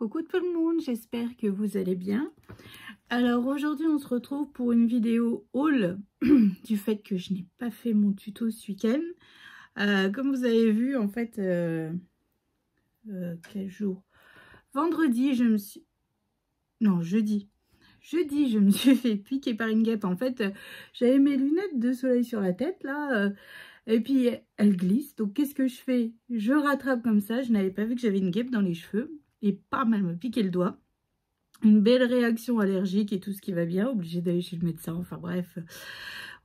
coucou tout le monde, j'espère que vous allez bien. Alors aujourd'hui on se retrouve pour une vidéo haul du fait que je n'ai pas fait mon tuto ce week-end. Comme vous avez vu en fait, quel jour? Vendredi je me suis... Non, jeudi je me suis fait piquer par une guêpe. En fait j'avais mes lunettes de soleil sur la tête là, et puis elle glisse. Donc qu'est-ce que je fais? Je rattrape comme ça, je n'avais pas vu que j'avais une guêpe dans les cheveux. Et pas mal me piquer le doigt. Une belle réaction allergique et tout ce qui va bien. Obligée d'aller chez le médecin. Enfin bref.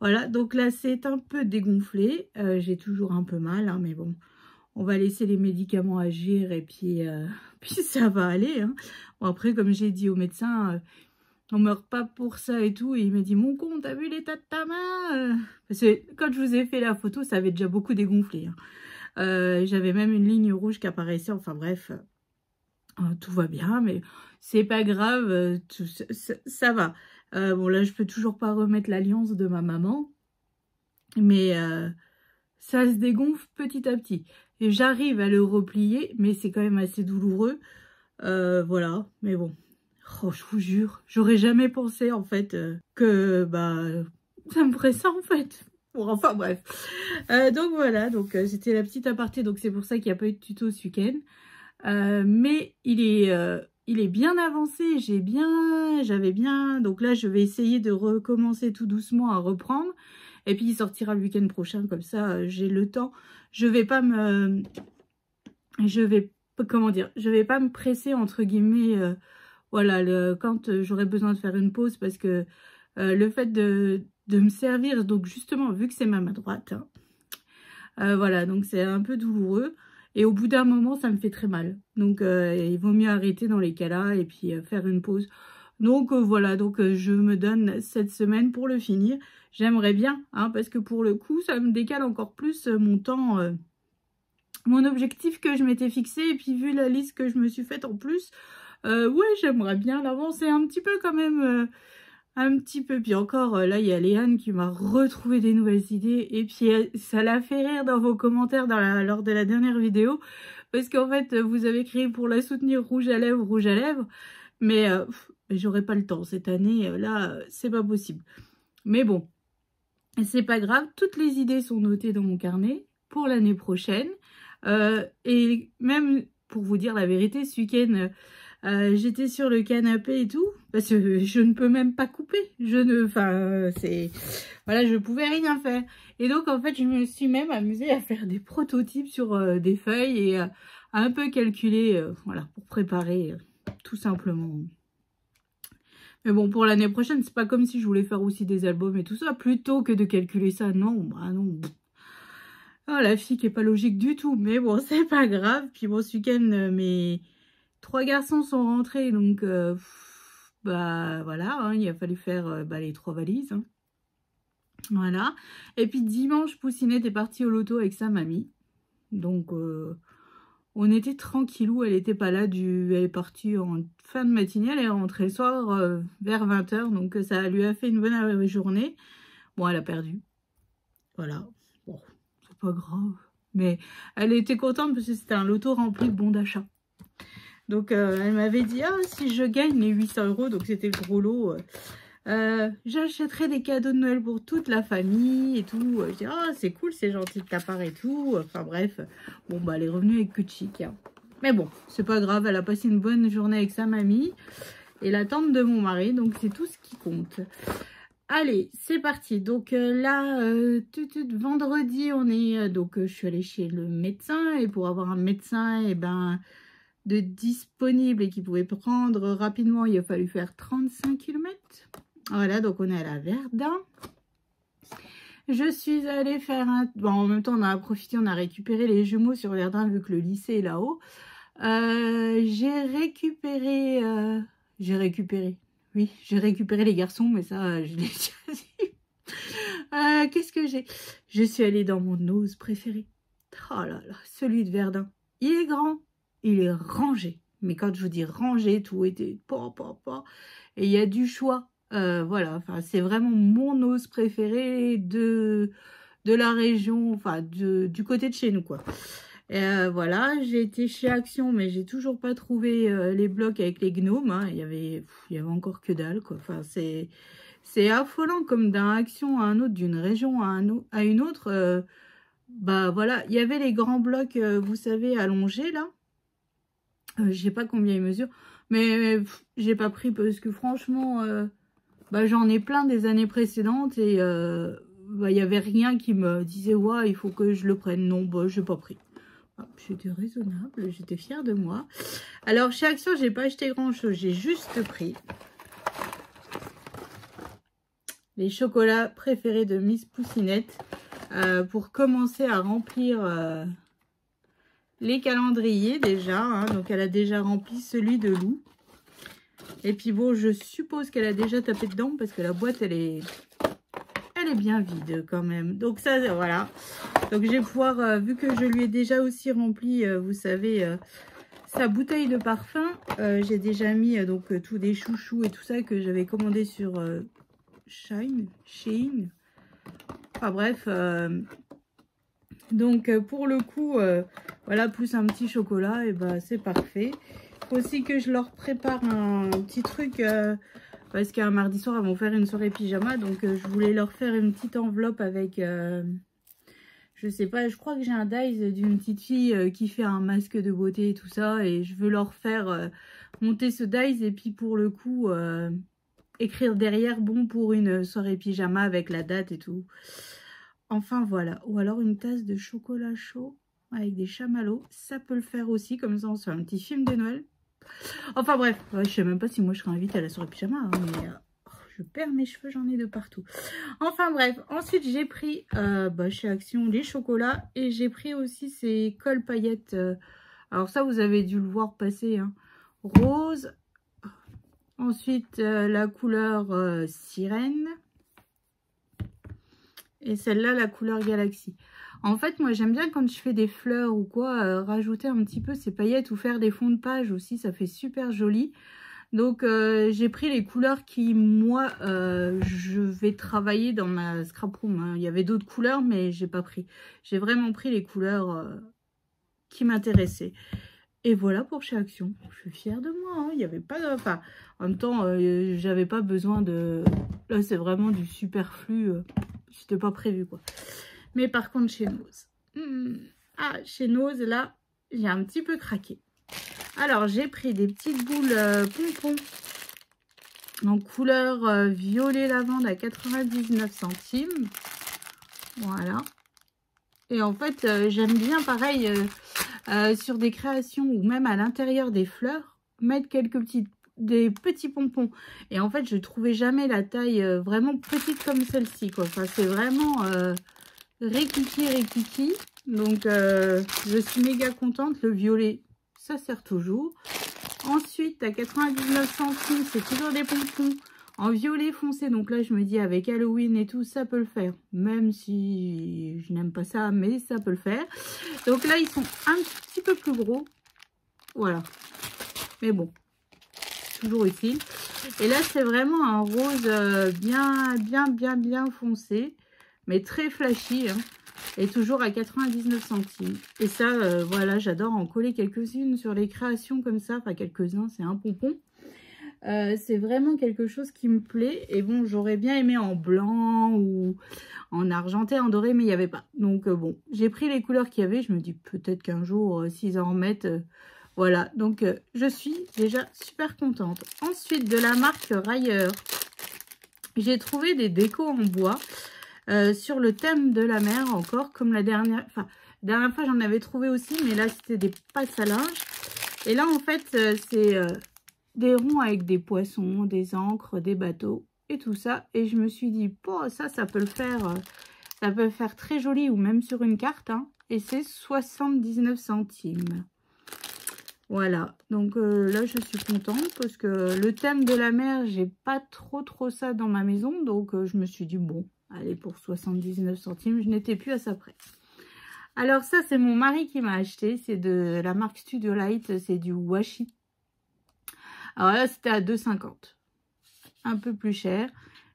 Voilà. Donc là, c'est un peu dégonflé. J'ai toujours un peu mal. Hein, mais bon, on va laisser les médicaments agir. Et puis, puis ça va aller. Hein. Bon, après, comme j'ai dit au médecin, on meurt pas pour ça et tout. Et il m'a dit, mon con, t'as vu l'état de ta main? Parce que quand je vous ai fait la photo, ça avait déjà beaucoup dégonflé. Hein. J'avais même une ligne rouge qui apparaissait. Enfin bref... tout va bien, mais c'est pas grave, ça va. Bon, là, je peux toujours pas remettre l'alliance de ma maman, mais ça se dégonfle petit à petit. Et j'arrive à le replier, mais c'est quand même assez douloureux. Voilà, mais bon. Oh, je vous jure, j'aurais jamais pensé, en fait, que ça me ferait ça, en fait. Bon, enfin, bref. Donc, voilà, donc c'était la petite aparté, donc c'est pour ça qu'il n'y a pas eu de tuto ce week-end. Mais il est bien avancé, j'avais bien, donc là je vais essayer de recommencer tout doucement à reprendre, et puis il sortira le week-end prochain, comme ça j'ai le temps. Je vais pas me presser entre guillemets, voilà, quand j'aurai besoin de faire une pause, parce que le fait de me servir, donc justement vu que c'est ma main droite, hein, voilà, donc c'est un peu douloureux. Et au bout d'un moment, ça me fait très mal. Donc, il vaut mieux arrêter dans les cas-là et puis faire une pause. Donc, voilà. Donc, je me donne cette semaine pour le finir. J'aimerais bien, hein, parce que pour le coup, ça me décale encore plus mon temps, mon objectif que je m'étais fixé. Et puis, vu la liste que je me suis faite en plus, ouais, j'aimerais bien l'avancer un petit peu quand même. Un petit peu, puis encore, là, il y a Léane qui m'a retrouvé des nouvelles idées, et puis ça l'a fait rire dans vos commentaires lors de la dernière vidéo, parce qu'en fait, vous avez créé pour la soutenir rouge à lèvres, mais j'aurai pas le temps cette année, là, c'est pas possible. Mais bon, c'est pas grave, toutes les idées sont notées dans mon carnet pour l'année prochaine, et même, pour vous dire la vérité, ce week-end... j'étais sur le canapé et tout, parce que je ne peux même pas couper. Voilà, je pouvais rien faire. Et donc, en fait, je me suis même amusée à faire des prototypes sur des feuilles et à un peu calculer, voilà, pour préparer, tout simplement. Mais bon, pour l'année prochaine, c'est pas comme si je voulais faire aussi des albums et tout ça. Plutôt que de calculer ça, non, bah non. Oh, la fille qui est pas logique du tout. Mais bon, c'est pas grave. Puis bon, ce week-end, mes 3 garçons sont rentrés, donc voilà, hein, il a fallu faire les 3 valises. Hein. Voilà. Et puis dimanche, Poussinette est partie au loto avec sa mamie. Donc on était tranquillou, elle n'était pas là, elle est partie en fin de matinée, elle est rentrée le soir vers 20 h, donc ça lui a fait une bonne journée. Bon, elle a perdu. Voilà. Bon, c'est pas grave. Mais elle était contente parce que c'était un loto rempli de bons d'achat. Donc, elle m'avait dit, ah, si je gagne les 800 €, donc c'était le gros lot, j'achèterai des cadeaux de Noël pour toute la famille et tout. Je dis, ah, c'est cool, c'est gentil de ta part et tout. Enfin, bref. Bon, bah, elle est revenue avec que de chic. Hein. Mais bon, c'est pas grave, elle a passé une bonne journée avec sa mamie et la tante de mon mari, donc c'est tout ce qui compte. Allez, c'est parti. Donc là, vendredi, on est... donc, je suis allée chez le médecin et pour avoir un médecin, et ben... de disponible et qui pouvait prendre rapidement, il a fallu faire 35 km. Voilà, donc on est à la Verdun. Je suis allée faire un... Bon, en même temps, on a profité, on a récupéré les jumeaux sur Verdun, vu que le lycée est là-haut. J'ai récupéré... Oui, j'ai récupéré les garçons, mais ça, je l'ai déjà dit. Qu'est-ce que j'ai? Je suis allée dans mon ose préféré. Oh là là, celui de Verdun. Il est grand. Il est rangé. Mais quand je vous dis rangé, tout était et il y a du choix. Voilà, enfin, c'est vraiment mon ose préféré de la région, enfin, du côté de chez nous, quoi. Et voilà, j'ai été chez Action, mais j'ai toujours pas trouvé les blocs avec les gnomes. Hein. Il y avait encore que dalle, quoi. Enfin, c'est affolant comme d'un Action à un autre, d'une région à une autre. Bah voilà, il y avait les grands blocs, vous savez, allongés là. Je sais pas combien ils mesurent, mais j'ai pas pris parce que franchement, bah, j'en ai plein des années précédentes et bah, y avait rien qui me disait ouais, il faut que je le prenne. Non, bah, j'ai pas pris. J'étais raisonnable, j'étais fière de moi. Alors, chez Action, j'ai pas acheté grand-chose. J'ai juste pris les chocolats préférés de Miss Poussinette pour commencer à remplir les calendriers déjà. Hein. Donc, elle a déjà rempli celui de Lou. Et puis, bon, je suppose qu'elle a déjà tapé dedans parce que la boîte, elle est bien vide quand même. Donc, ça, voilà. Donc, je vais pouvoir, vu que je lui ai déjà aussi rempli, vous savez, sa bouteille de parfum, j'ai déjà mis donc tous des chouchous et tout ça que j'avais commandé sur Shein. Enfin bref, donc pour le coup, voilà, plus un petit chocolat, et bah c'est parfait. Faut aussi que je leur prépare un petit truc, parce qu'un mardi soir, elles vont faire une soirée pyjama, donc je voulais leur faire une petite enveloppe avec... je sais pas, je crois que j'ai un dice d'une petite fille qui fait un masque de beauté et tout ça. Et je veux leur faire monter ce dice et puis pour le coup, écrire derrière, bon pour une soirée pyjama avec la date et tout. Enfin voilà. Ou alors une tasse de chocolat chaud avec des chamallows. Ça peut le faire aussi, comme ça on se fait un petit film de Noël. Enfin bref, je sais même pas si moi je serai invitée à la soirée pyjama, hein, mais... je perds mes cheveux, j'en ai de partout. Enfin bref, ensuite j'ai pris chez Action les chocolats et j'ai pris aussi ces cols paillettes. Alors ça, vous avez dû le voir passer. Hein. Rose. Ensuite, la couleur sirène. Et celle-là, la couleur galaxie. En fait, moi, j'aime bien quand je fais des fleurs ou quoi, rajouter un petit peu ces paillettes ou faire des fonds de page aussi. Ça fait super joli. Donc, j'ai pris les couleurs qui, moi, je vais travailler dans ma scrap room. Hein. Il y avait d'autres couleurs, mais j'ai pas pris. J'ai vraiment pris les couleurs qui m'intéressaient. Et voilà pour chez Action. Je suis fière de moi. Hein. Il n'y avait pas de... Enfin, en même temps, j'avais pas besoin de... Là, c'est vraiment du superflu. C'était pas prévu, quoi. Mais par contre, chez Nose. Chez Nose, là, j'ai un petit peu craqué. Alors, j'ai pris des petites boules pompons en couleur violet lavande à 99 centimes. Voilà. Et en fait, j'aime bien, pareil, sur des créations ou même à l'intérieur des fleurs, mettre des petits pompons. Et en fait, je ne trouvais jamais la taille vraiment petite comme celle-ci, quoi. Enfin, c'est vraiment rikiki. Donc, je suis méga contente. Le violet, ça sert toujours. Ensuite, à 99 centimes, c'est toujours des pompons en violet foncé. Donc là, je me dis, avec Halloween et tout, ça peut le faire. Même si je n'aime pas ça, mais ça peut le faire. Donc là, ils sont un petit peu plus gros. Voilà. Mais bon, toujours utile. Et là, c'est vraiment un rose bien foncé. Mais très flashy, hein. Et toujours à 99 centimes. Et ça, voilà, j'adore en coller quelques-unes sur les créations comme ça. Enfin, quelques-uns, c'est un pompon. C'est vraiment quelque chose qui me plaît. Et bon, j'aurais bien aimé en blanc ou en argenté, en doré, mais il n'y avait pas. Donc, bon, j'ai pris les couleurs qu'il y avait. Je me dis peut-être qu'un jour, s'ils en remettent, voilà. Donc, je suis déjà super contente. Ensuite, de la marque Rayer, j'ai trouvé des décos en bois. Sur le thème de la mer encore, comme la dernière fois j'en avais trouvé aussi, mais là c'était des passes à linge. Et là en fait c'est des ronds avec des poissons, des ancres, des bateaux et tout ça. Et je me suis dit, oh, ça peut le faire très joli ou même sur une carte. Hein. Et c'est 79 centimes. Voilà, donc là je suis contente parce que le thème de la mer, j'ai pas trop ça dans ma maison. Donc je me suis dit, bon, allez, pour 79 centimes, je n'étais plus à ça près. Alors ça, c'est mon mari qui m'a acheté. C'est de la marque Studio Light. C'est du washi. Alors là, c'était à 2,50. Un peu plus cher.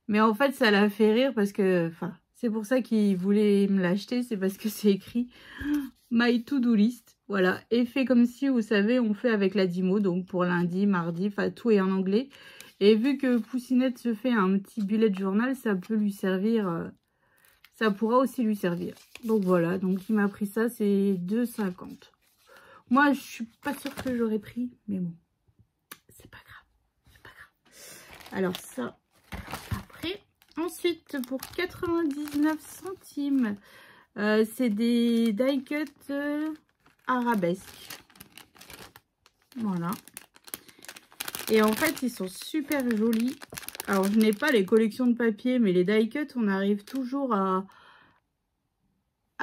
Mais en fait, ça l'a fait rire parce que... Enfin, c'est pour ça qu'il voulait me l'acheter. C'est parce que c'est écrit My to-do list. Voilà, et fait comme si, vous savez, on fait avec la Dymo, donc pour lundi, mardi, enfin tout est en anglais. Et vu que Poussinette se fait un petit bullet journal, ça peut lui servir, ça pourra aussi lui servir. Donc voilà, donc il m'a pris ça, c'est 2,50. Moi, je suis pas sûre que j'aurais pris, mais bon, c'est pas grave, c'est pas grave. Alors ça, après. Ensuite, pour 99 centimes, c'est des die cut arabesque. Voilà. Et en fait, ils sont super jolis. Alors, je n'ai pas les collections de papier, mais les die cut, on arrive toujours à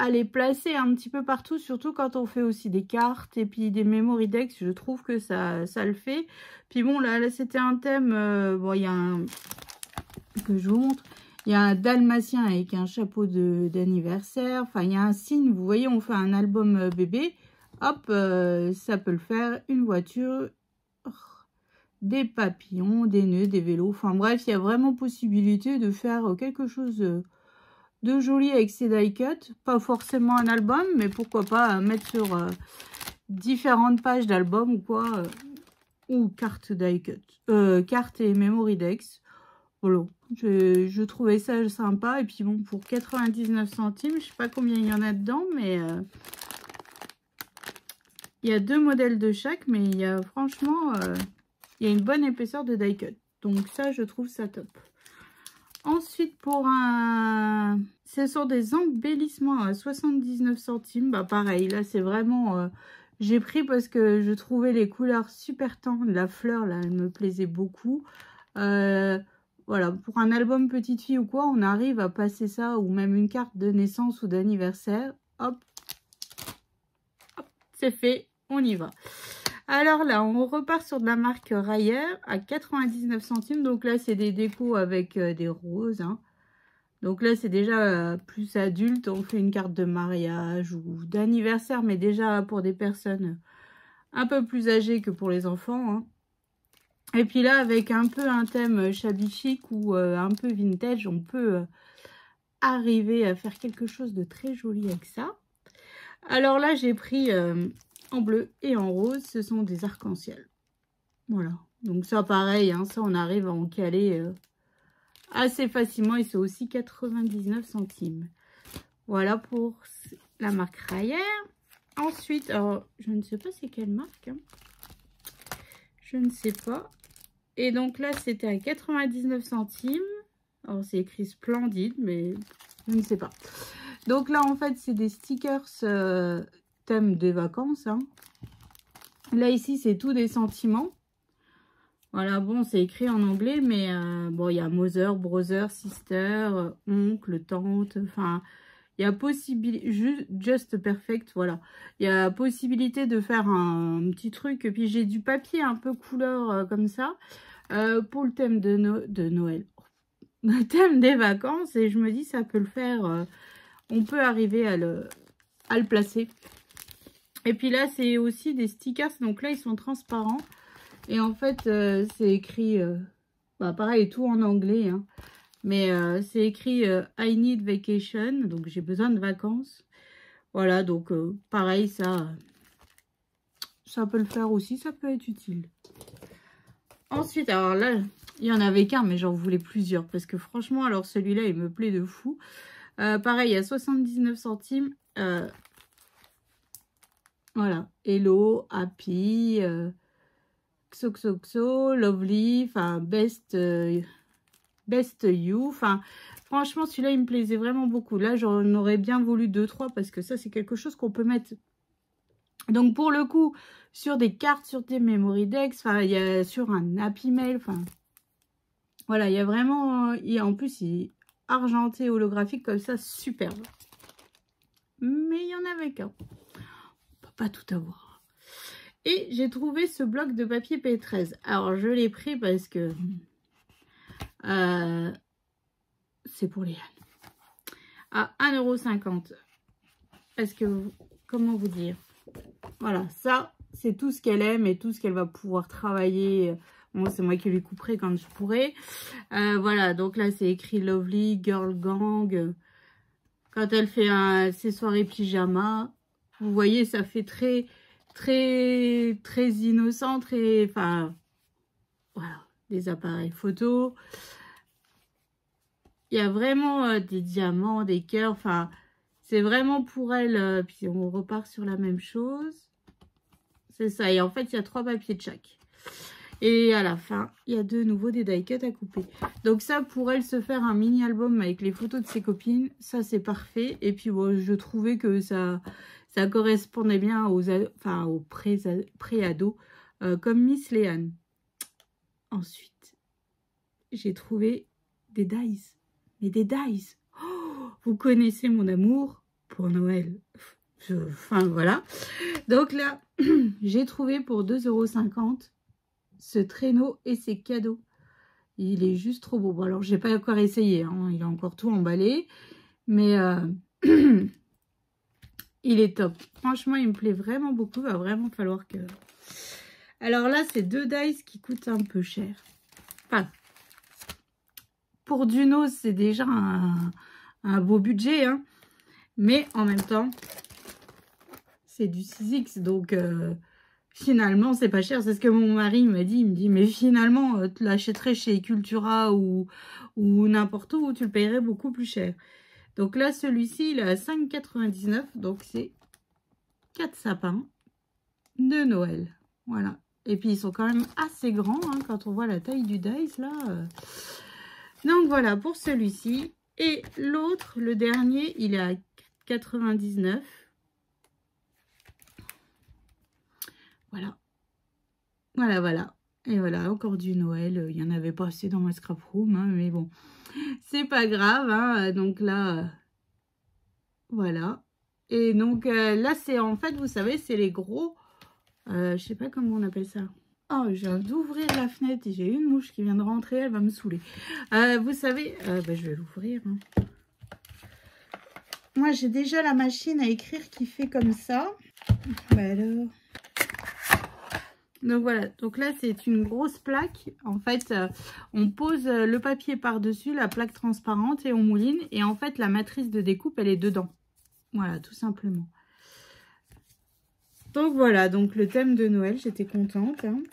les placer un petit peu partout, surtout quand on fait aussi des cartes et puis des memory decks. Je trouve que ça le fait. Puis bon, là c'était un thème. Bon, il y a un que je vous montre. Il y a un dalmatien avec un chapeau d'anniversaire. Enfin, il y a un signe. Vous voyez, on fait un album bébé. Hop, ça peut le faire. Une voiture, des papillons, des nœuds, des vélos. Enfin bref, il y a vraiment possibilité de faire quelque chose de joli avec ces die cut. Pas forcément un album, mais pourquoi pas mettre sur différentes pages d'album ou quoi. Ou carte die cut. Carte et memory decks. Voilà. Je trouvais ça sympa. Et puis bon, pour 99 centimes, je sais pas combien il y en a dedans, mais il y a 2 modèles de chaque, mais il y a franchement, il y a une bonne épaisseur de die cut. Donc ça, je trouve ça top. Ensuite, pour un... Ce sont des embellissements à 79 centimes. Bah pareil, là c'est vraiment... j'ai pris parce que je trouvais les couleurs super tendres. La fleur, là, elle me plaisait beaucoup. Voilà, pour un album petite fille ou quoi, on arrive à passer ça, ou même une carte de naissance ou d'anniversaire. Hop, hop, c'est fait, on y va. Alors là, on repart sur de la marque Rayer à 99 centimes. Donc là, c'est des décos avec des roses. Hein. Donc là, c'est déjà plus adulte. On fait une carte de mariage ou d'anniversaire, mais déjà pour des personnes un peu plus âgées que pour les enfants. Hein. Et puis là, avec un peu un thème shabby chic ou un peu vintage, on peut arriver à faire quelque chose de très joli avec ça. Alors là, j'ai pris en bleu et en rose, ce sont des arcs-en-ciel. Voilà, donc ça pareil, hein, ça on arrive à en caler assez facilement et c'est aussi 99 centimes. Voilà pour la marque Rayer. Ensuite, alors je ne sais pas c'est quelle marque, hein. Je ne sais pas. Et donc là, c'était à 99 centimes. Alors, c'est écrit Splendide, mais je ne sais pas. Donc là, en fait, c'est des stickers thème des vacances. Hein. Là, ici, c'est tout des sentiments. Voilà, bon, c'est écrit en anglais, mais bon, il y a mother, brother, sister, oncle, tante. Enfin, il y a possibilité, just perfect, voilà. Il y a possibilité de faire un petit truc. Et puis, j'ai du papier un peu couleur comme ça. Pour le thème de Noël, le thème des vacances, et je me dis ça peut le faire, on peut arriver à le placer. Et puis là c'est aussi des stickers, donc là ils sont transparents et en fait c'est écrit, bah pareil tout en anglais, hein, mais c'est écrit I need vacation, donc j'ai besoin de vacances. Voilà, donc pareil ça peut le faire aussi, ça peut être utile. Ensuite, alors là, il n'y en avait qu'un, mais j'en voulais plusieurs. Parce que franchement, alors celui-là, il me plaît de fou. Pareil, à 79 centimes. Voilà. Hello, Happy, Xoxoxo, Lovely, enfin, Best You. Enfin, franchement, celui-là, il me plaisait vraiment beaucoup. Là, j'en aurais bien voulu 2-3 parce que ça, c'est quelque chose qu'on peut mettre... Donc, pour le coup... sur des cartes, sur des memory decks, enfin, il y a sur un Happy Mail, enfin, voilà, il y a vraiment, en plus, il est argenté, holographique, comme ça, superbe. Mais il y en avait qu'un. On peut pas tout avoir. Et j'ai trouvé ce bloc de papier P13. Alors, je l'ai pris parce que c'est pour Léane. À 1,50 €. Parce que, comment vous dire? Voilà, ça... c'est tout ce qu'elle aime et tout ce qu'elle va pouvoir travailler. Bon, c'est moi qui lui couperai quand je pourrai. Voilà, donc là, c'est écrit Lovely, Girl Gang. Quand elle fait ses soirées pyjama. Vous voyez, ça fait très innocent, enfin, voilà, des appareils photo. Il y a vraiment des diamants, des cœurs, enfin, c'est vraiment pour elle. Puis on repart sur la même chose. C'est ça, et en fait, il y a 3 papiers de chaque. Et à la fin, il y a de nouveau des die cuts à couper. Donc ça, pour elle, se faire un mini album avec les photos de ses copines, ça c'est parfait. Et puis bon, je trouvais que ça correspondait bien aux pré-ados, comme Miss Léane. Ensuite, j'ai trouvé des dies. Mais des dies. Oh, vous connaissez mon amour pour Noël. Enfin, voilà. Donc là, j'ai trouvé pour 2,50 € ce traîneau et ses cadeaux. Il est juste trop beau. Bon, alors, j'ai pas encore essayé. Hein. Il a encore tout emballé. Mais il est top. Franchement, il me plaît vraiment beaucoup. Il va vraiment falloir que... Alors là, c'est 2 dies qui coûtent un peu cher. Enfin, pour du nose, c'est déjà un beau budget. Hein. Mais en même temps, c'est du 6X. Donc... finalement, c'est pas cher. C'est ce que mon mari m'a dit. Il me dit, mais finalement, tu l'achèterais chez Cultura ou n'importe où tu le payerais beaucoup plus cher. Donc là, celui-ci, il est à 5,99 €. Donc c'est 4 sapins de Noël. Voilà. Et puis, ils sont quand même assez grands hein, quand on voit la taille du dice, là. Donc voilà, pour celui-ci. Et l'autre, le dernier, il est à 99 €. Voilà. Voilà. Et voilà, encore du Noël. Il n'y en avait pas assez dans ma scrap room, hein, mais bon, c'est pas grave. Hein, donc là, voilà. Et donc là, c'est en fait, vous savez, c'est les gros... je sais pas comment on appelle ça. Oh, je viens d'ouvrir la fenêtre et j'ai une mouche qui vient de rentrer. Elle va me saouler. Vous savez, je vais l'ouvrir. Hein. Moi, j'ai déjà la machine à écrire qui fait comme ça. Alors... Donc voilà, donc là c'est une grosse plaque. En fait, on pose le papier par-dessus, la plaque transparente et on mouline. Et en fait, la matrice de découpe, elle est dedans. Voilà, tout simplement. Donc voilà, donc le thème de Noël, j'étais contente. Hein.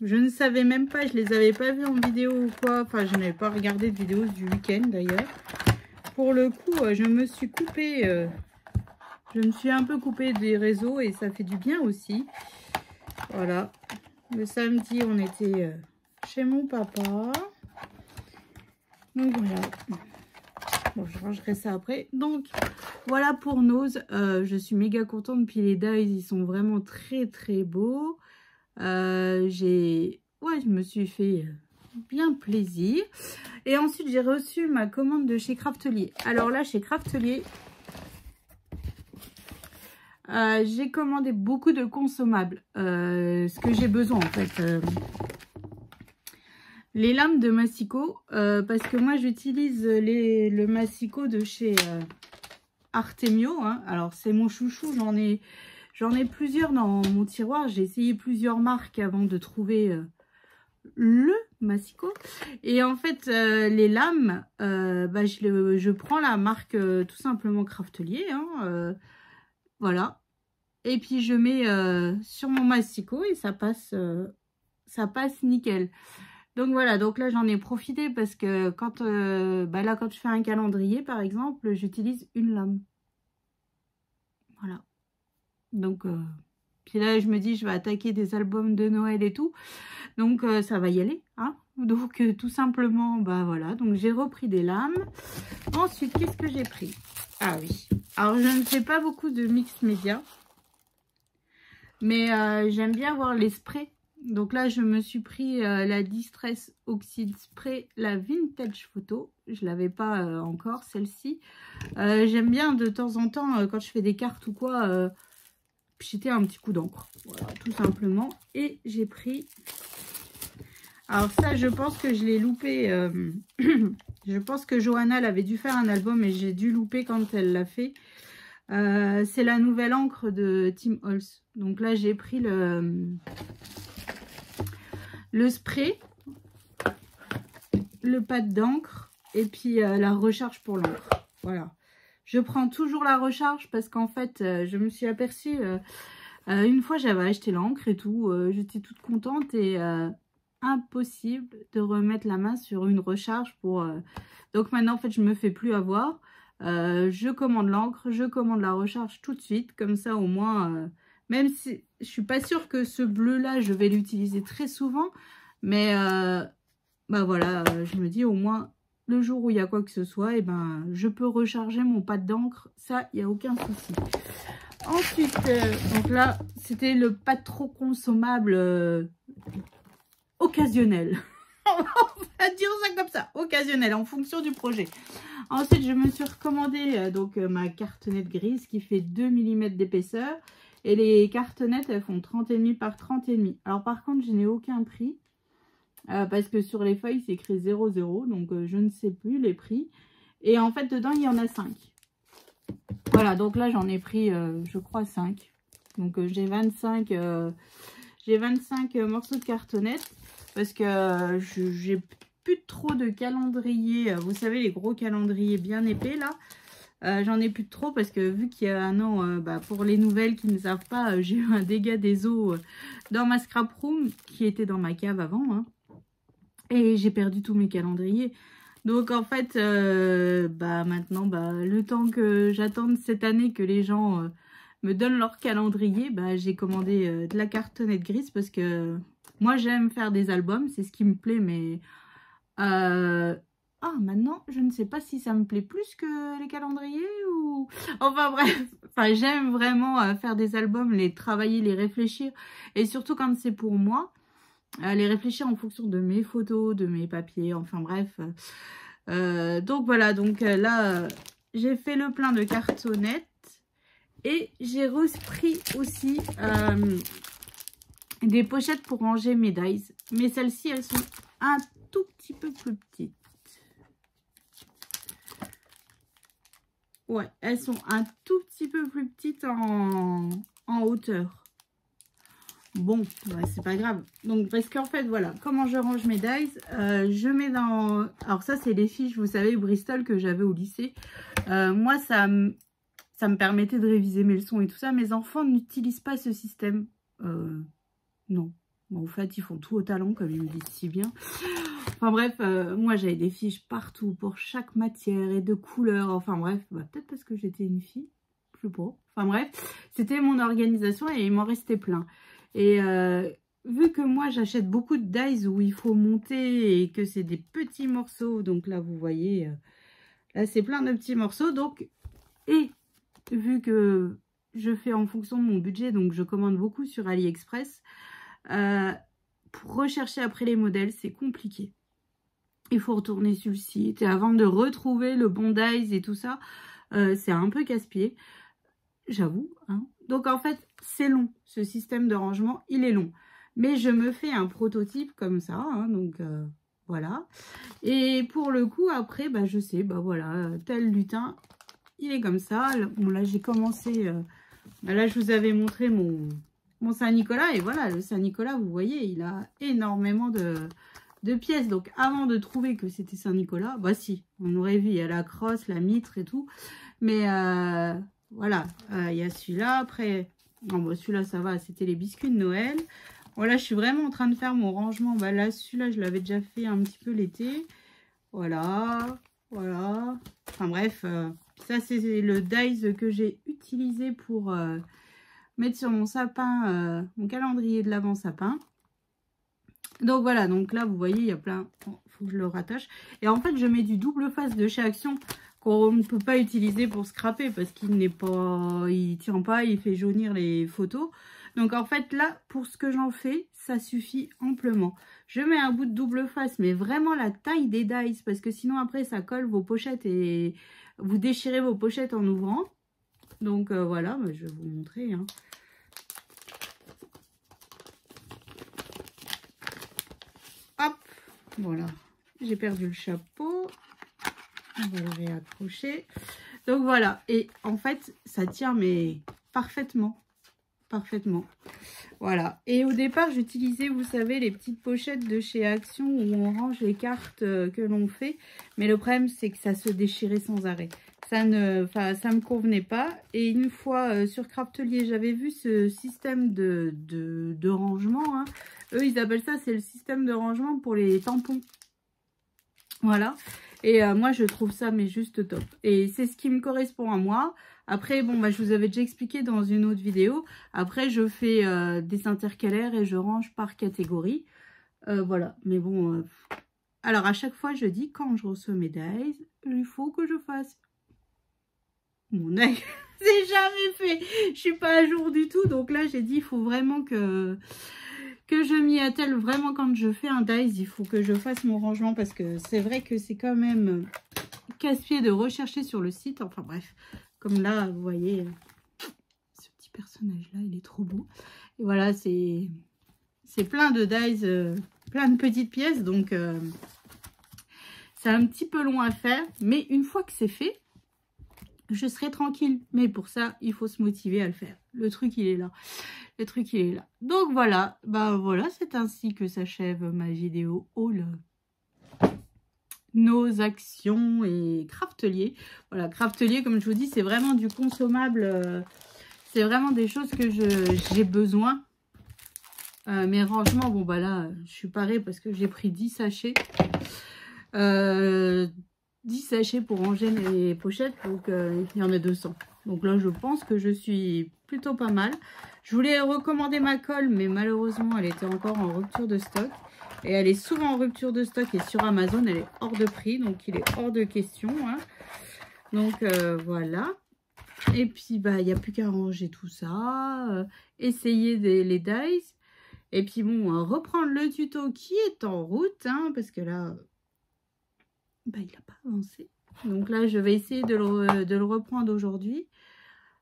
Je ne savais même pas, je les avais pas vus en vidéo ou quoi. Enfin, je n'avais pas regardé de vidéo du week-end d'ailleurs. Pour le coup, je me suis coupée, je me suis un peu coupée des réseaux et ça fait du bien aussi. Voilà, le samedi, on était chez mon papa. Donc voilà. Bon, je rangerai ça après. Donc, voilà pour Nose. Je suis méga contente. Puis les dies, ils sont vraiment très beaux. Je me suis fait bien plaisir. Et ensuite, j'ai reçu ma commande de chez Craftelier. Alors là, chez Craftelier... j'ai commandé beaucoup de consommables, ce que j'ai besoin en fait. Les lames de Massico, parce que moi j'utilise le Massico de chez Artemio. Hein. Alors c'est mon chouchou, j'en ai plusieurs dans mon tiroir. J'ai essayé plusieurs marques avant de trouver le Massico. Et en fait les lames, je prends la marque tout simplement Craftelier. Hein, voilà. Et puis je mets sur mon Massico et ça passe nickel. Donc voilà, donc là j'en ai profité parce que quand quand je fais un calendrier par exemple, j'utilise une lame. Voilà. Donc puis là je me dis je vais attaquer des albums de Noël et tout. Donc ça va y aller. Hein. Donc tout simplement, voilà. Donc j'ai repris des lames. Ensuite, qu'est-ce que j'ai pris? Ah oui. Alors je ne fais pas beaucoup de mix média. Mais j'aime bien voir les sprays. Donc là, je me suis pris la Distress Oxide Spray, la Vintage Photo. Je ne l'avais pas encore, celle-ci. J'aime bien de temps en temps, quand je fais des cartes ou quoi, jeter un petit coup d'encre. Voilà, tout simplement. Et j'ai pris... Alors ça, je pense que je l'ai loupé. Je pense que Johanna l'avait dû faire un album et j'ai dû louper quand elle l'a fait. C'est la nouvelle encre de Tim Holtz. Donc là, j'ai pris le spray, le pad d'encre et puis la recharge pour l'encre. Voilà. Je prends toujours la recharge parce qu'en fait, je me suis aperçue, une fois j'avais acheté l'encre et tout, j'étais toute contente et impossible de remettre la main sur une recharge pour... Donc maintenant, en fait, je me fais plus avoir. Je commande l'encre, je commande la recharge tout de suite. Comme ça, au moins, même si je suis pas sûre que ce bleu-là, je vais l'utiliser très souvent. Mais bah voilà, je me dis au moins, le jour où il y a quoi que ce soit, et ben, je peux recharger mon pad d'encre. Ça, il n'y a aucun souci. Ensuite, donc là, c'était le pas trop consommable occasionnel. On va dire ça comme ça, occasionnel, en fonction du projet. Ensuite, je me suis recommandé donc ma cartonnette grise qui fait 2 mm d'épaisseur. Et les cartonnettes, elles font 30,5 par 30,5. Alors par contre, je n'ai aucun prix. Parce que sur les feuilles, c'est écrit 00. Donc je ne sais plus les prix. Et en fait, dedans, il y en a 5. Voilà, donc là, j'en ai pris, je crois, 5. Donc j'ai 25 morceaux de cartonnettes. Parce que j'ai plus trop de calendrier. Vous savez, les gros calendriers bien épais, là. J'en ai plus de trop parce que vu qu'il y a un an, pour les nouvelles qui ne savent pas, j'ai eu un dégât des eaux dans ma scrap room qui était dans ma cave avant. Hein, et j'ai perdu tous mes calendriers. Donc en fait, maintenant, le temps que j'attende cette année que les gens me donnent leur calendrier, j'ai commandé de la cartonnette grise parce que moi j'aime faire des albums, c'est ce qui me plaît, mais... Ah, maintenant, je ne sais pas si ça me plaît plus que les calendriers ou... Enfin bref, j'aime vraiment faire des albums, les travailler, les réfléchir. Et surtout quand c'est pour moi, les réfléchir en fonction de mes photos, de mes papiers, enfin bref. Donc voilà, donc là, j'ai fait le plein de cartonnettes. Et j'ai repris aussi des pochettes pour ranger mes dies. Mais celles-ci, elles sont un tout petit peu plus petites. Ouais, elles sont un tout petit peu plus petites en hauteur. Bon, c'est pas grave. Donc, parce qu'en fait, voilà, comment je range mes dies, je mets dans... Alors ça, c'est les fiches, vous savez, Bristol que j'avais au lycée. Moi, ça me permettait de réviser mes leçons et tout ça. Mes enfants n'utilisent pas ce système. Non. Bon, en fait, ils font tout au talent, comme ils me disent si bien. Enfin bref, moi j'avais des fiches partout pour chaque matière et de couleurs. Enfin bref, peut-être parce que j'étais une fille, je sais pas. Enfin bref, c'était mon organisation et il m'en restait plein. Et vu que moi j'achète beaucoup de dies où il faut monter et que c'est des petits morceaux, donc là vous voyez, là c'est plein de petits morceaux. Donc, et vu que je fais en fonction de mon budget, donc je commande beaucoup sur AliExpress, pour rechercher après les modèles, c'est compliqué. Il faut retourner sur le site et avant de retrouver le bon dies et tout ça, c'est un peu casse-pied, j'avoue. Hein. Donc en fait, c'est long. Ce système de rangement, il est long. Mais je me fais un prototype comme ça. Hein, donc voilà. Et pour le coup, après, je sais, voilà, tel lutin, il est comme ça. Bon, là, j'ai commencé... là, je vous avais montré mon Saint-Nicolas. Et voilà, le Saint-Nicolas, vous voyez, il a énormément de pièces. Donc, avant de trouver que c'était Saint-Nicolas, si, on aurait vu, il y a la crosse, la mitre et tout. Mais voilà, il y a celui-là. Après, celui-là, ça va, c'était les biscuits de Noël. Voilà, je suis vraiment en train de faire mon rangement. Là, celui-là, je l'avais déjà fait un petit peu l'été. Voilà, voilà. Enfin bref, ça, c'est le dies que j'ai utilisé pour mettre sur mon sapin, mon calendrier de l'avant sapin. Donc voilà, donc là vous voyez il y a plein, faut que je le rattache. Et en fait je mets du double face de chez Action qu'on ne peut pas utiliser pour scraper parce qu'il n'est pas, il tient pas, il fait jaunir les photos. Donc en fait là pour ce que j'en fais, ça suffit amplement. Je mets un bout de double face mais vraiment la taille des dies parce que sinon après ça colle vos pochettes et vous déchirez vos pochettes en ouvrant. Donc voilà, je vais vous montrer. Hein. Hop, voilà, j'ai perdu le chapeau, on va le réaccrocher. Donc voilà, et en fait, ça tient mais parfaitement, parfaitement. Voilà, et au départ, j'utilisais, vous savez, les petites pochettes de chez Action où on range les cartes que l'on fait. Mais le problème, c'est que ça se déchirait sans arrêt. ça me convenait pas. Et une fois sur Craftelier, j'avais vu ce système de rangement, hein. Eux, ils appellent ça, c'est le système de rangement pour les tampons. Voilà. Et moi, je trouve ça, mais juste top. Et c'est ce qui me correspond à moi. Après, bon, bah, je vous avais déjà expliqué dans une autre vidéo. Après, je fais des intercalaires et je range par catégorie. Voilà. Mais bon, alors à chaque fois, je dis, quand je reçois mes dies, il faut que je fasse mon œil. C'est jamais fait. Je suis pas à jour du tout. Donc là, j'ai dit, il faut vraiment que je m'y attelle. Vraiment, quand je fais un dies, il faut que je fasse mon rangement. Parce que c'est vrai que c'est quand même casse-pied de rechercher sur le site. Enfin bref, comme là, vous voyez, ce petit personnage-là, il est trop beau. Et voilà, c'est plein de dies, plein de petites pièces. Donc, c'est un petit peu long à faire. Mais une fois que c'est fait, je serai tranquille. Mais pour ça, il faut se motiver à le faire. Le truc, il est là. Le truc, il est là. Donc, voilà. Bah, voilà, c'est ainsi que s'achève ma vidéo haul. Nos actions et Craftelier. Voilà, Craftelier, comme je vous dis, c'est vraiment du consommable. C'est vraiment des choses que j'ai besoin. Mes rangements, bon, bah là, je suis parée parce que j'ai pris 10 sachets. 10 sachets pour ranger les pochettes, donc il y en a 200. Donc là, je pense que je suis plutôt pas mal. Je voulais recommander ma colle, mais malheureusement, elle était encore en rupture de stock. Et elle est souvent en rupture de stock et sur Amazon, elle est hors de prix, donc il est hors de question, hein. Donc voilà. Et puis, bah, il n'y a plus qu'à ranger tout ça, essayer les dies. Et puis bon, reprendre le tuto qui est en route, hein, parce que là... bah, il n'a pas avancé. Donc là, je vais essayer de le reprendre aujourd'hui.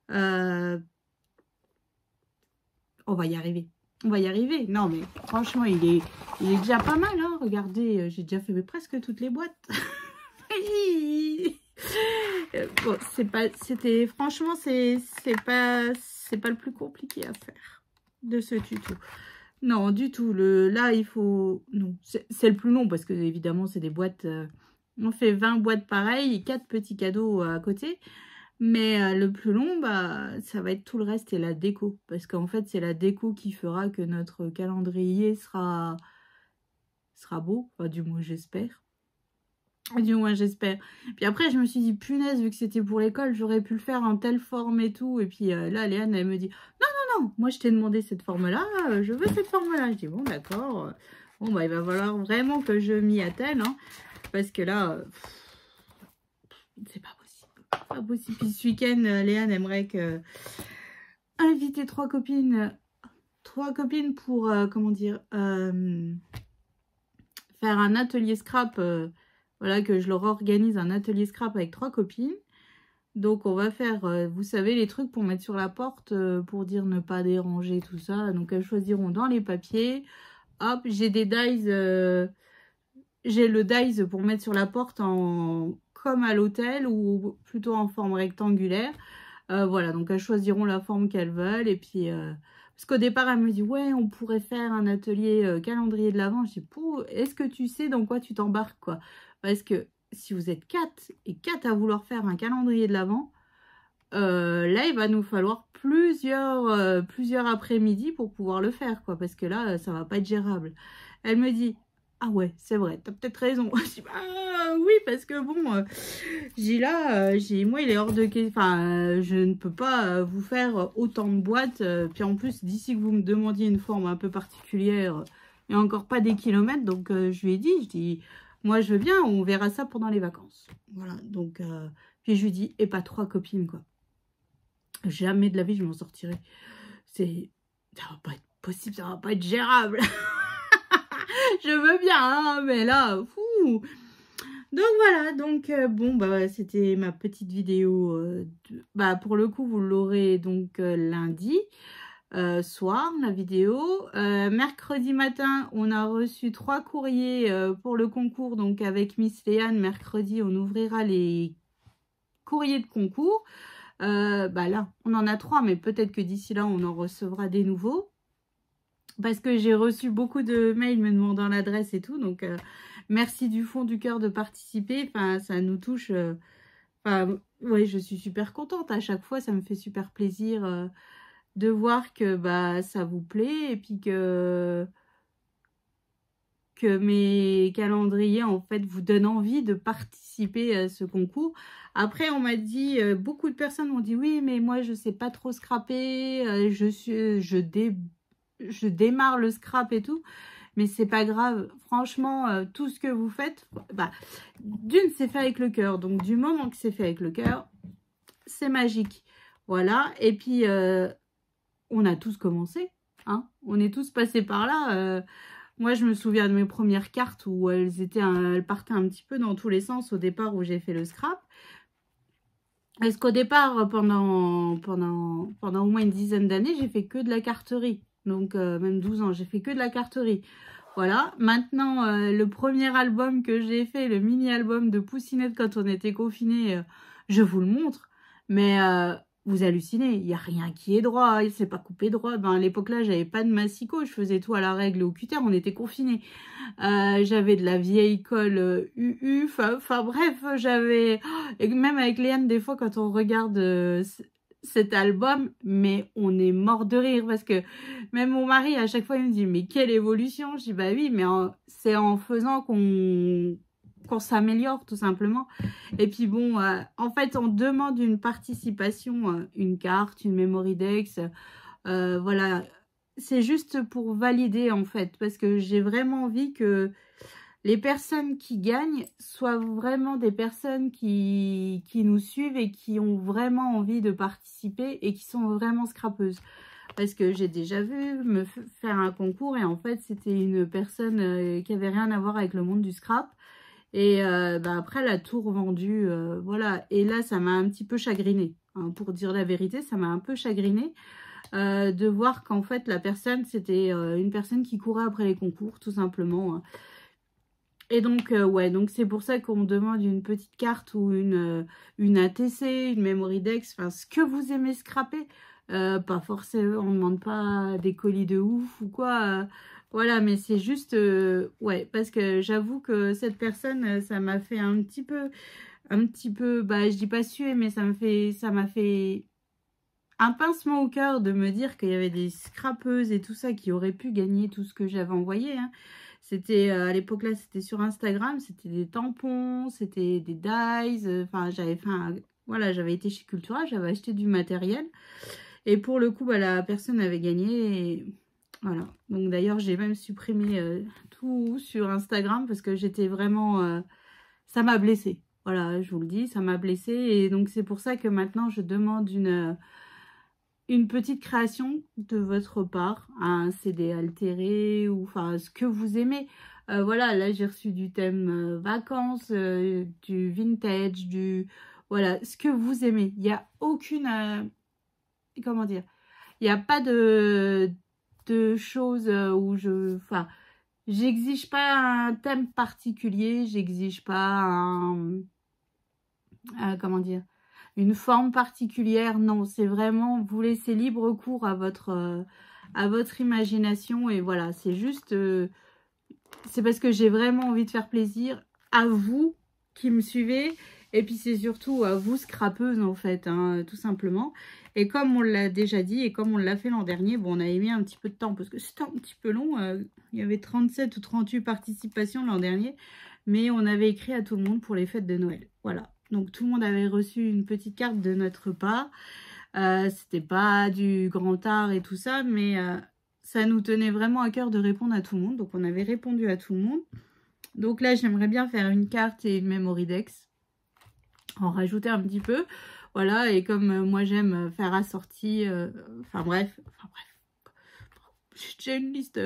On va y arriver. On va y arriver. Non, mais franchement, il est déjà pas mal. Hein. Regardez, j'ai déjà fait presque toutes les boîtes. Bon, franchement, c'est pas le plus compliqué à faire de ce tuto. Non, du tout. Là, il faut... Non, c'est le plus long parce que, évidemment, c'est des boîtes... on fait 20 boîtes pareilles et 4 petits cadeaux à côté. Mais le plus long, bah, ça va être tout le reste et la déco. Parce qu'en fait, c'est la déco qui fera que notre calendrier sera beau. Enfin, du moins, j'espère. Du moins, j'espère. Puis après, je me suis dit, punaise, vu que c'était pour l'école, j'aurais pu le faire en telle forme et tout. Et puis là, Léane, elle me dit, non, moi, je t'ai demandé cette forme-là. Je veux cette forme-là. Je dis, bon, d'accord. Bon, bah, il va falloir vraiment que je m'y attelle, hein. Parce que là, c'est pas possible. Pas possible. Puis ce week-end, Léane aimerait inviter 3 copines. 3 copines pour, comment dire, faire un atelier scrap. Voilà, que je leur organise un atelier scrap avec 3 copines. Donc, on va faire, vous savez, les trucs pour mettre sur la porte, pour dire ne pas déranger, tout ça. Donc, elles choisiront dans les papiers. Hop, j'ai des dies... j'ai le dies pour mettre sur la porte comme à l'hôtel ou plutôt en forme rectangulaire. Voilà, donc elles choisiront la forme qu'elles veulent. Et puis, parce qu'au départ, elle me dit, ouais, on pourrait faire un atelier calendrier de l'Avent. Je dis, est-ce que tu sais dans quoi tu t'embarques, quoi? Parce que si vous êtes 4 et 4 à vouloir faire un calendrier de l'Avent, là, il va nous falloir plusieurs après-midi pour pouvoir le faire, quoi. Parce que là, ça va pas être gérable. Elle me dit, ah ouais, c'est vrai, t'as peut-être raison. Je dis, ah oui, parce que bon, j'ai là, moi, il est hors de question. Enfin, je ne peux pas vous faire autant de boîtes. Puis en plus, d'ici que vous me demandiez une forme un peu particulière, il n'y a encore pas des kilomètres. Donc, je lui ai dit, moi, je veux bien, on verra ça pendant les vacances. Voilà, donc, puis je lui dis, et pas 3 copines, quoi. Jamais de la vie, je m'en sortirai. Ça va pas être possible, ça va pas être gérable. Je veux bien, hein, mais là, fou. Donc voilà, donc bon, bah c'était ma petite vidéo. Bah pour le coup, vous l'aurez donc lundi soir, la vidéo. Mercredi matin, on a reçu 3 courriers pour le concours. Donc avec Miss Léane, mercredi, on ouvrira les courriers de concours. Bah là, on en a 3, mais peut-être que d'ici là, on en recevra des nouveaux. Parce que j'ai reçu beaucoup de mails me demandant l'adresse et tout. Donc, merci du fond du cœur de participer. Enfin, ça nous touche Enfin, ouais, je suis super contente. À chaque fois, ça me fait super plaisir de voir que bah ça vous plaît et puis que mes calendriers, en fait, vous donnent envie de participer à ce concours. Après, on m'a dit, beaucoup de personnes m'ont dit, oui, mais moi, je sais pas trop scraper, je démarre le scrap et tout, mais c'est pas grave. Franchement, tout ce que vous faites, bah, d'une, c'est fait avec le cœur. Donc, du moment que c'est fait avec le cœur, c'est magique. Voilà. Et puis, on a tous commencé, hein. On est tous passés par là. Moi, je me souviens de mes premières cartes où elles partaient un petit peu dans tous les sens au départ où j'ai fait le scrap. Est-ce qu'au départ, pendant au moins une dizaine d'années, j'ai fait que de la carterie. Donc, même 12 ans, j'ai fait que de la carterie. Voilà. Maintenant, le premier album que j'ai fait, le mini-album de Poussinette quand on était confinés, je vous le montre. Mais vous hallucinez, il n'y a rien qui est droit, il ne s'est pas coupé droit. Ben, à l'époque là, j'avais pas de massicot, je faisais tout à la règle au cutter, on était confinés. J'avais de la vieille colle UU, enfin bref, j'avais... Et même avec Léane, des fois, quand on regarde cet album, mais on est mort de rire, parce que même mon mari, à chaque fois, il me dit, mais quelle évolution? Je dis, bah oui, mais c'est en faisant qu'on s'améliore, tout simplement. Et puis bon, en fait, on demande une participation, une carte, une memory dex, voilà, c'est juste pour valider en fait, parce que j'ai vraiment envie que les personnes qui gagnent soient vraiment des personnes qui nous suivent et qui ont vraiment envie de participer et qui sont vraiment scrapeuses. Parce que j'ai déjà vu me faire un concours et en fait c'était une personne qui avait rien à voir avec le monde du scrap. Et bah, après elle a tout revendu, voilà. Et là ça m'a un petit peu chagrinée, hein, pour dire la vérité, ça m'a un peu chagrinée. De voir qu'en fait la personne c'était une personne qui courait après les concours tout simplement, hein. Et donc ouais, donc c'est pour ça qu'on demande une petite carte ou une ATC, une memory dex, enfin ce que vous aimez scraper, pas forcément, on ne demande pas des colis de ouf ou quoi, voilà, mais c'est juste ouais, parce que j'avoue que cette personne ça m'a fait un petit peu, bah je dis pas suer, mais ça m'a fait un pincement au cœur de me dire qu'il y avait des scrapeuses et tout ça qui auraient pu gagner tout ce que j'avais envoyé, hein. C'était, à l'époque là, c'était sur Instagram, c'était des tampons, c'était des dies, enfin j'avais fait voilà, j'avais été chez Cultura, j'avais acheté du matériel. Et pour le coup, bah, la personne avait gagné, et voilà. Donc d'ailleurs, j'ai même supprimé tout sur Instagram parce que j'étais vraiment... ça m'a blessée. Voilà, je vous le dis, ça m'a blessée. Et donc c'est pour ça que maintenant, je demande une petite création de votre part, un CD altéré ou enfin ce que vous aimez. Voilà, là j'ai reçu du thème vacances, du vintage, voilà, ce que vous aimez. Il n'y a aucune, comment dire, il n'y a pas de choses où enfin, j'exige pas un thème particulier, j'exige pas comment dire, une forme particulière. Non, c'est vraiment vous laissez libre cours à votre imagination. Et voilà, c'est juste, c'est parce que j'ai vraiment envie de faire plaisir à vous qui me suivez. Et puis c'est surtout à vous scrapeuses en fait, hein, tout simplement. Et comme on l'a déjà dit et comme on l'a fait l'an dernier, bon, on avait mis un petit peu de temps parce que c'était un petit peu long. Il y avait 37 ou 38 participations l'an dernier. Mais on avait écrit à tout le monde pour les fêtes de Noël. Voilà. Donc tout le monde avait reçu une petite carte de notre part. C'était pas du grand art et tout ça, mais ça nous tenait vraiment à cœur de répondre à tout le monde. Donc on avait répondu à tout le monde. Donc là, j'aimerais bien faire une carte et une memory dex. En rajouter un petit peu. Voilà, et comme moi j'aime faire assorti, enfin bref. J'ai une liste,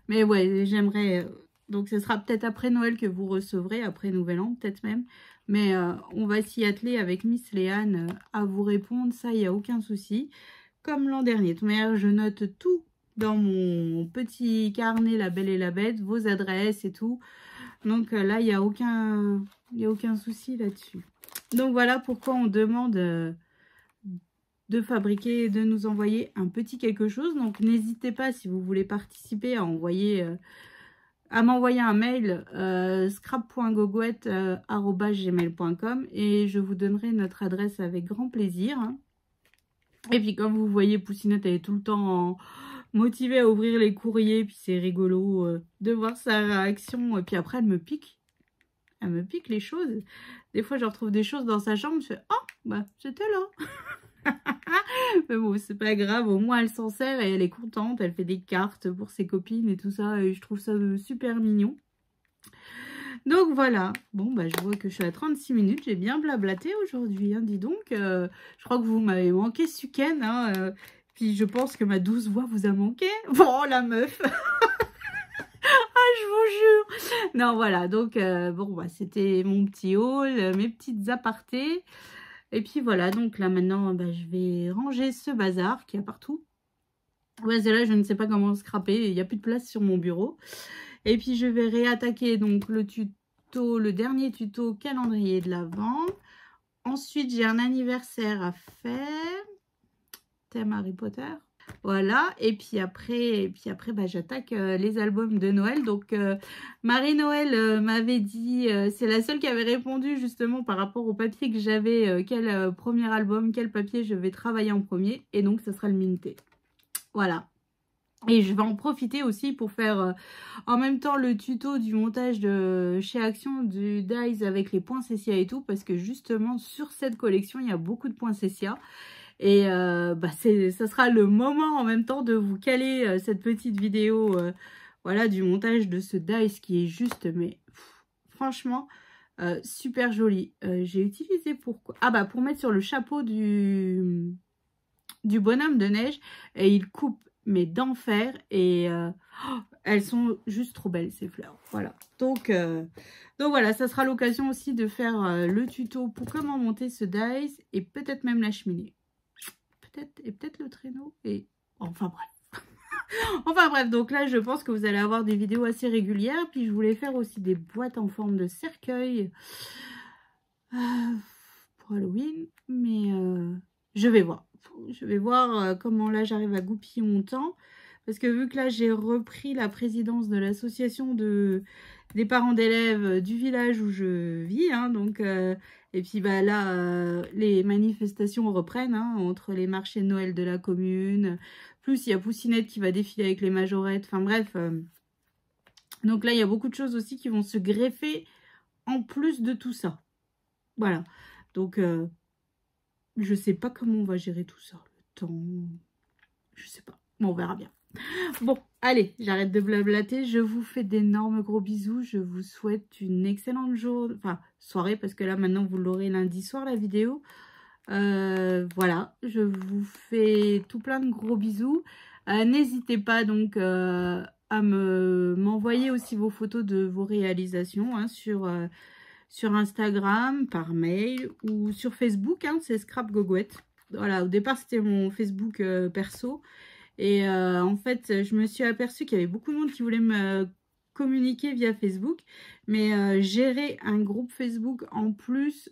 mais ouais, j'aimerais... donc ce sera peut-être après Noël que vous recevrez, après Nouvel An peut-être même. Mais on va s'y atteler avec Miss Léane à vous répondre, ça, il n'y a aucun souci. Comme l'an dernier. De toute manière, je note tout dans mon petit carnet La Belle et la Bête, vos adresses et tout. Donc là, il n'y a aucun souci là-dessus. Donc voilà pourquoi on demande de fabriquer, de nous envoyer un petit quelque chose. Donc n'hésitez pas, si vous voulez participer, à envoyer à m'envoyer un mail scrap.gogouette@gmail.com et je vous donnerai notre adresse avec grand plaisir. Et puis comme vous voyez, Poussinette, elle est tout le temps motivée à ouvrir les courriers, puis c'est rigolo de voir sa réaction. Et puis après, elle me pique les choses. Des fois, je retrouve des choses dans sa chambre, je fais « Oh, bah, c'était là !» Mais bon, c'est pas grave, au moins elle s'en sert et elle est contente, elle fait des cartes pour ses copines et tout ça, et je trouve ça super mignon. Donc voilà, bon bah je vois que je suis à 36 minutes, j'ai bien blablaté aujourd'hui, hein, dis donc, je crois que vous m'avez manqué ce week-end, hein, puis je pense que ma douce voix vous a manqué. Bon, la meuf. Ah, je vous jure. Non, voilà, donc bon bah c'était mon petit haul, mes petites apartés. Et puis voilà, donc là maintenant, bah, je vais ranger ce bazar qu'il y a partout. Ouais, c'est là, je ne sais pas comment scraper, il n'y a plus de place sur mon bureau. Et puis je vais réattaquer donc le tuto, le dernier tuto calendrier de l'Avent. Ensuite, j'ai un anniversaire à faire, thème Harry Potter. Voilà, et puis après bah, j'attaque les albums de Noël. Donc Marie-Noël m'avait dit, c'est la seule qui avait répondu justement par rapport au papier que j'avais, quel premier album, quel papier je vais travailler en premier. Et donc ça sera le Minté. Voilà. Et je vais en profiter aussi pour faire en même temps le tuto du montage de chez Action du Dies avec les points Cécia et tout. Parce que justement sur cette collection, il y a beaucoup de points Cécia. Et bah ça sera le moment en même temps de vous caler cette petite vidéo voilà, du montage de ce dice qui est juste, mais franchement, super joli. J'ai utilisé pourquoi? Ah bah pour mettre sur le chapeau du bonhomme de neige, et il coupe mais d'enfer, et elles sont juste trop belles ces fleurs. Voilà. Donc voilà, ça sera l'occasion aussi de faire le tuto pour comment monter ce dice et peut-être même la cheminée. Et peut-être le traîneau, et enfin bref. Enfin bref, donc là je pense que vous allez avoir des vidéos assez régulières. Puis je voulais faire aussi des boîtes en forme de cercueil pour Halloween, mais je vais voir. Comment là j'arrive à goupiller mon temps, parce que vu que là j'ai repris la présidence de l'association des parents d'élèves du village où je vis, hein, donc et puis bah là les manifestations reprennent, hein, entre les marchés de Noël de la commune, plus il y a Poussinette qui va défiler avec les majorettes, enfin bref, donc là il y a beaucoup de choses aussi qui vont se greffer en plus de tout ça. Voilà, donc je sais pas comment on va gérer tout ça, le temps, je sais pas, bon, on verra bien. Bon, allez, j'arrête de blablater. Je vous fais d'énormes gros bisous. Je vous souhaite une excellente soirée, parce que là, maintenant, vous l'aurez lundi soir, la vidéo. Voilà, je vous fais tout plein de gros bisous. N'hésitez pas donc à m'envoyer aussi vos photos de vos réalisations, hein, sur Instagram, par mail ou sur Facebook, hein, c'est Scrap Gogouette. Voilà, au départ, c'était mon Facebook perso. Et en fait, je me suis aperçue qu'il y avait beaucoup de monde qui voulait me communiquer via Facebook. Mais gérer un groupe Facebook en plus,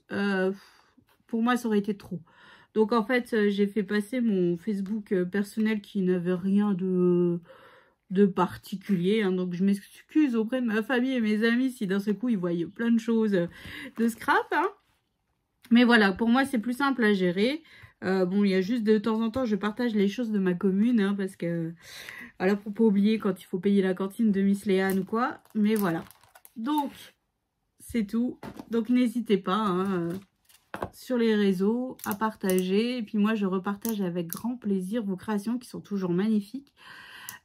pour moi, ça aurait été trop. Donc en fait, j'ai fait passer mon Facebook personnel qui n'avait rien de particulier. Hein. Donc je m'excuse auprès de ma famille et mes amis si d'un seul coup, ils voyaient plein de choses de scrap. Hein. Mais voilà, pour moi, c'est plus simple à gérer. Bon, il y a juste de temps en temps, je partage les choses de ma commune, hein, parce que, voilà, pour pas oublier quand il faut payer la cantine de Miss Léane ou quoi. Mais voilà. Donc, c'est tout. Donc, n'hésitez pas, hein, sur les réseaux, à partager. Et puis moi, je repartage avec grand plaisir vos créations qui sont toujours magnifiques.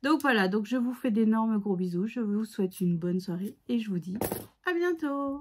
Donc voilà, donc je vous fais d'énormes gros bisous. Je vous souhaite une bonne soirée et je vous dis à bientôt.